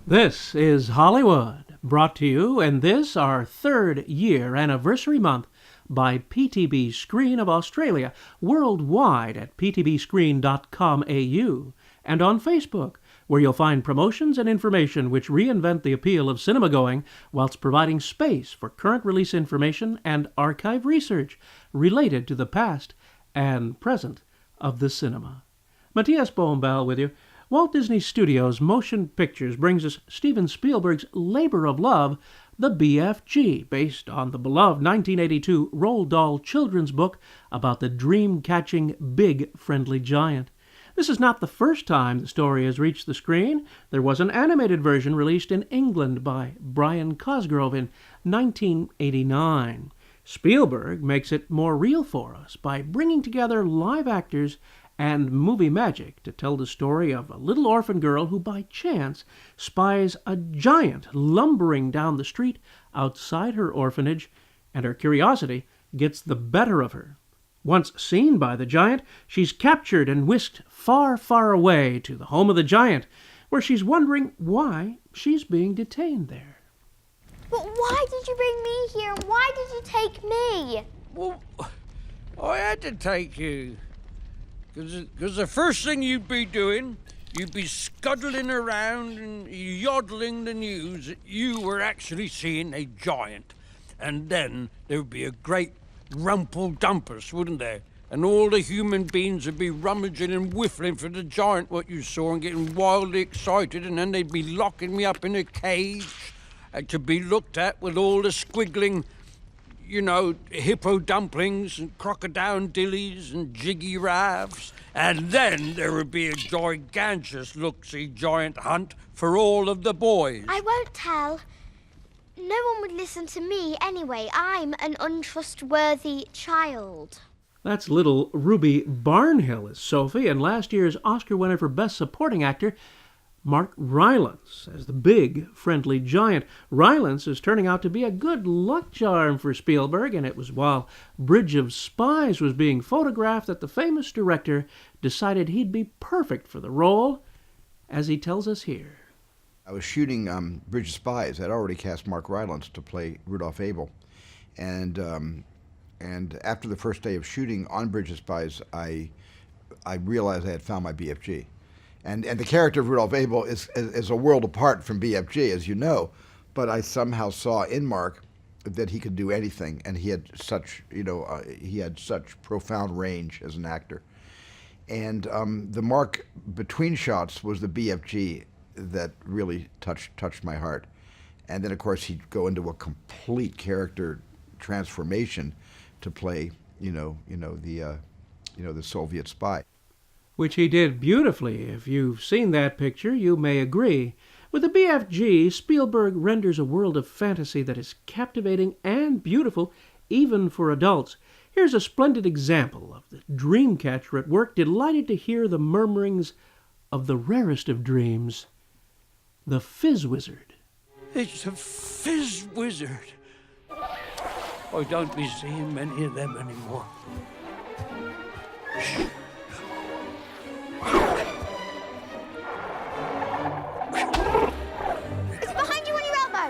This is Hollywood, brought to you in this, our third year anniversary month, by PTB Screen of Australia, worldwide at ptbscreen.com.au, and on Facebook, where you'll find promotions and information which reinvent the appeal of cinema-going whilst providing space for current release information and archive research related to the past and present of the cinema. Matías Bombal with you. Walt Disney Studios Motion Pictures brings us Steven Spielberg's labor of love, The BFG, based on the beloved 1982 Roald Dahl children's book about the dream-catching big friendly giant. This is not the first time the story has reached the screen. There was an animated version released in England by Brian Cosgrove in 1989. Spielberg makes it more real for us by bringing together live actors and movie magic to tell the story of a little orphan girl who by chance spies a giant lumbering down the street outside her orphanage, and her curiosity gets the better of her. Once seen by the giant, she's captured and whisked far, far away to the home of the giant, where she's wondering why she's being detained there. But why did you bring me here, and why did you take me? Well, I had to take you. Because the first thing you'd be doing, you'd be scuttling around and yodeling the news that you were actually seeing a giant. And then there would be a great rumple-dumpus, wouldn't there? And all the human beings would be rummaging and whiffling for the giant what you saw and getting wildly excited, and then they'd be locking me up in a cage to be looked at with all the squiggling, hippo dumplings and crocodile dillies and jiggy raves. And then there would be a gigantic look-see giant hunt for all of the boys. I won't tell. No one would listen to me anyway. I'm an untrustworthy child. That's little Ruby Barnhill as Sophie, and last year's Oscar winner for Best Supporting Actor, Mark Rylance, as the big, friendly giant. Rylance is turning out to be a good luck charm for Spielberg, and it was while Bridge of Spies was being photographed that the famous director decided he'd be perfect for the role, as he tells us here. I was shooting Bridge of Spies. I'd already cast Mark Rylance to play Rudolph Abel. And after the first day of shooting on Bridge of Spies, I realized I had found my BFG. And the character of Rudolph Abel is a world apart from BFG, as you know. But I somehow saw in Mark that he could do anything, and he had such profound range as an actor. And the Mark between shots was the BFG that really touched my heart. And then, of course, he'd go into a complete character transformation to play, the Soviet spy. Which he did beautifully. If you've seen that picture, you may agree. With the BFG, Spielberg renders a world of fantasy that is captivating and beautiful, even for adults. Here's a splendid example of the dreamcatcher at work, delighted to hear the murmurings of the rarest of dreams, the Fizz Wizard. It's a Fizz Wizard. I don't be seeing many of them anymore. Shh. It's behind you on your elbow.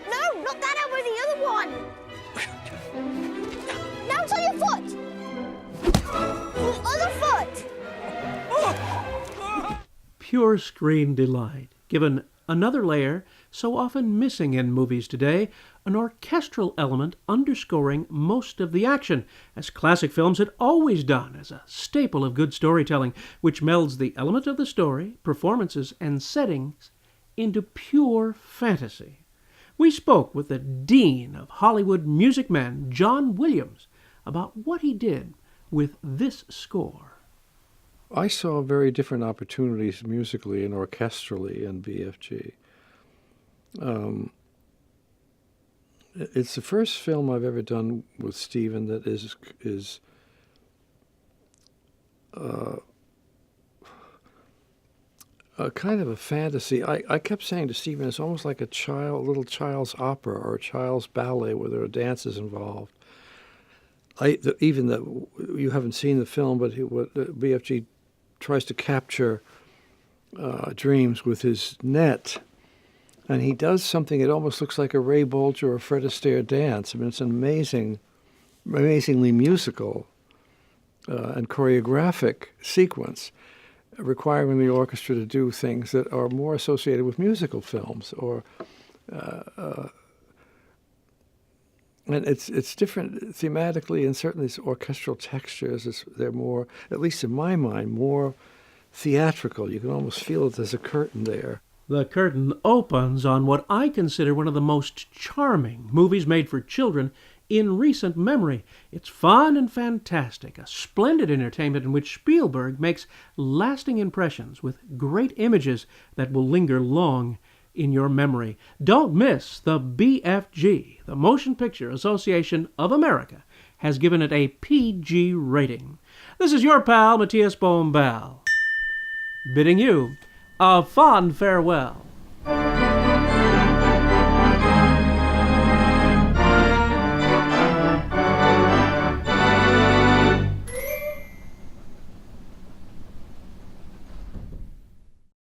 No, not that elbow, the other one. Now it's on your foot. The other foot. Pure screen delight, given another layer so often missing in movies today, an orchestral element underscoring most of the action, as classic films had always done as a staple of good storytelling, which melds the element of the story, performances, and settings into pure fantasy. We spoke with the dean of Hollywood music men, John Williams, about what he did with this score. I saw very different opportunities musically and orchestrally in BFG. It's the first film I've ever done with Steven that is a kind of a fantasy. I kept saying to Steven, it's almost like a little child's opera or a child's ballet where there are dances involved. Even that you haven't seen the film, but what BFG tries to capture dreams with his net. And he does something, it almost looks like a Ray Bolger or Fred Astaire dance. I mean, it's an amazingly musical and choreographic sequence, requiring the orchestra to do things that are more associated with musical films, or and it's different thematically, and certainly its orchestral textures. They're more, at least in my mind, more theatrical. You can almost feel that there's a curtain there. The curtain opens on what I consider one of the most charming movies made for children in recent memory. It's fun and fantastic, a splendid entertainment in which Spielberg makes lasting impressions with great images that will linger long in your memory. Don't miss the BFG, the Motion Picture Association of America, has given it a PG rating. This is your pal, Matías Bombal, bidding you a fond farewell.